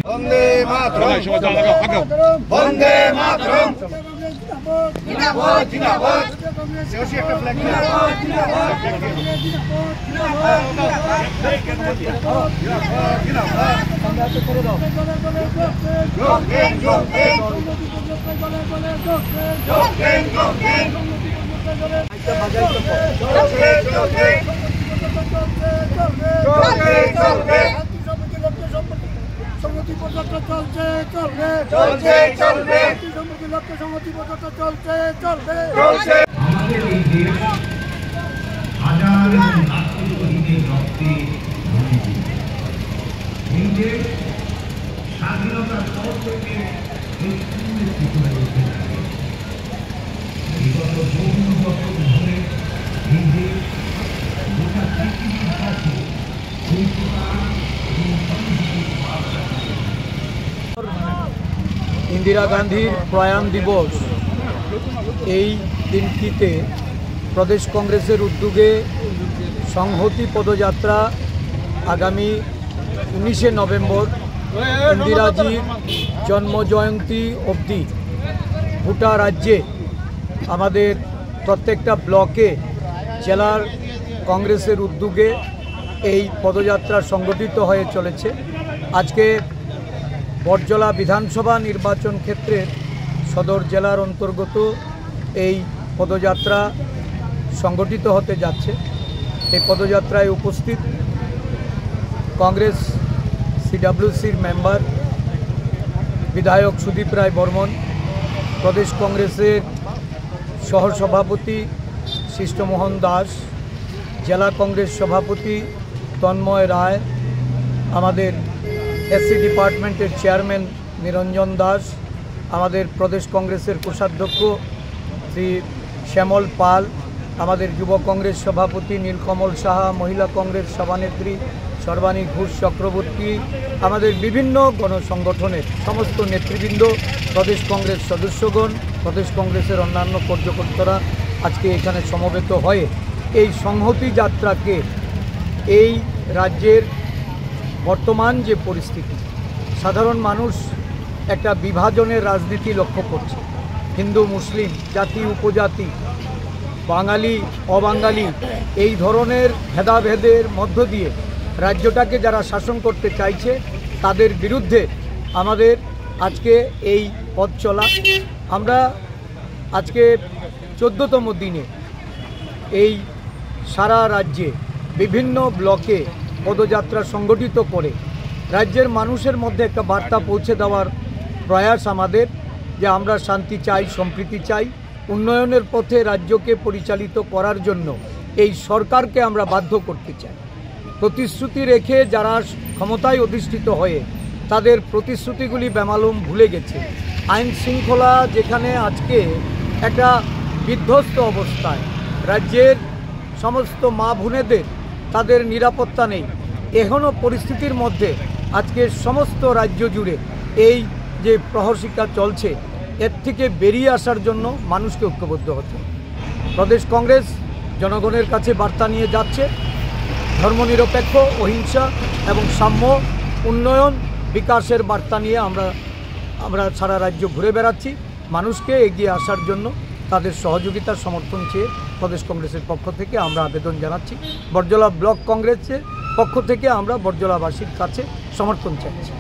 বন্দে মাতরম বন্দে মাতরম জিন্দাবাদ জিন্দাবাদ শেষে একটা ফ্ল্যাগ জিন্দাবাদ জিন্দাবাদ জিন্দাবাদ সংগ্রাম করে দাও জোকে জোকে জোকে জোকে আইটা বাজাই তো জোকে জোকে জোকে জোকে সংগতি পদযাত্রা চলছে চলবে চলছে চলবে সংগতি লক্ষ্য সংগতি পদযাত্রা চলছে চলবে চলছে আমাদের এই দেশ হাজার লাখো শহীদের রক্তে ভূমিষ্ঠ। এই দেশ স্বাধীনতার পর থেকে সুনিশ্চিত হয়ে উঠে থাকে। বিগত ৫৪ বছর ধরে এই দেশ গোটা পৃথিবীর কাছে ইন্দিরা গান্ধীর প্রয়াণ দিবস এই দিনটিতে প্রদেশ কংগ্রেসের উদ্যোগে সংহতি পদযাত্রা আগামী 19শে নভেম্বর ইন্দিরাজির জন্মজয়ন্তী অবধি গোটা রাজ্যে আমাদের প্রত্যেকটা ব্লকে জেলার কংগ্রেসের উদ্যোগে এই পদযাত্রা সংগঠিত হয়ে চলেছে। আজকে বড়জলা বিধানসভা নির্বাচন ক্ষেত্রের সদর জেলার অন্তর্গত এই পদযাত্রা সংগঠিত হতে যাচ্ছে। এই পদযাত্রায় উপস্থিত কংগ্রেস সিডব্লিউসির মেম্বার বিধায়ক সুদীপ রায় বর্মন, প্রদেশ কংগ্রেসের সহসভাপতি সৃষ্টমোহন দাস, জেলা কংগ্রেস সভাপতি তন্ময় রায়, আমাদের এসসি ডিপার্টমেন্টের চেয়ারম্যান নিরঞ্জন দাস, আমাদের প্রদেশ কংগ্রেসের কোষাধ্যক্ষ শ্রী শ্যামল পাল, আমাদের যুব কংগ্রেস সভাপতি নীলকমল সাহা, মহিলা কংগ্রেস সভানেত্রী সর্বাণী ঘোষ চক্রবর্তী, আমাদের বিভিন্ন গণসংগঠনের সমস্ত নেতৃবৃন্দ, প্রদেশ কংগ্রেস সদস্যগণ, প্রদেশ কংগ্রেসের অন্যান্য কার্যকর্তারা আজকে এখানে সমবেত হয়ে এই সংহতি যাত্রাকে এই রাজ্যের বর্তমান যে পরিস্থিতি, সাধারণ মানুষ একটা বিভাজনের রাজনীতি লক্ষ্য করছে। হিন্দু মুসলিম, জাতি উপজাতি, বাঙালি অবাঙালি, এই ধরনের ভেদাভেদের মধ্য দিয়ে রাজ্যটাকে যারা শাসন করতে চাইছে তাদের বিরুদ্ধে আমাদের আজকে এই পথ চলা। আমরা আজকে 14তম দিনে এই সারা রাজ্যে বিভিন্ন ব্লকে পদযাত্রা সংগঠিত করে রাজ্যের মানুষের মধ্যে একটা বার্তা পৌঁছে দেওয়ার প্রয়াস আমাদের, যে আমরা শান্তি চাই, সম্প্রীতি চাই, উন্নয়নের পথে রাজ্যকে পরিচালিত করার জন্য এই সরকারকে আমরা বাধ্য করতে চাই। প্রতিশ্রুতি রেখে যারা ক্ষমতায় অধিষ্ঠিত হয়ে তাদের প্রতিশ্রুতিগুলি বেমালুম ভুলে গেছে। আইন শৃঙ্খলা যেখানে আজকে একটা বিধ্বস্ত অবস্থায়, রাজ্যের সমস্ত মা বোনেদের তাদের নিরাপত্তা নেই, এখনও পরিস্থিতির মধ্যে আজকে সমস্ত রাজ্য জুড়ে এই যে প্রহরশিক্ষা চলছে, এর থেকে বেরিয়ে আসার জন্য মানুষকে ঐক্যবদ্ধ হতে। প্রদেশ কংগ্রেস জনগণের কাছে বার্তা নিয়ে যাচ্ছে, ধর্মনিরপেক্ষ, অহিংসা এবং সাম্য, উন্নয়ন, বিকাশের বার্তা নিয়ে আমরা সারা রাজ্য ঘুরে বেড়াচ্ছি। মানুষকে এগিয়ে আসার জন্য তাদের সহযোগিতার সমর্থন চেয়ে প্রদেশ কংগ্রেসের পক্ষ থেকে আমরা আবেদন জানাচ্ছি। বড়জলা ব্লক কংগ্রেসের পক্ষ থেকে আমরা বড়জলাবাসীর কাছে সমর্থন চাইছি।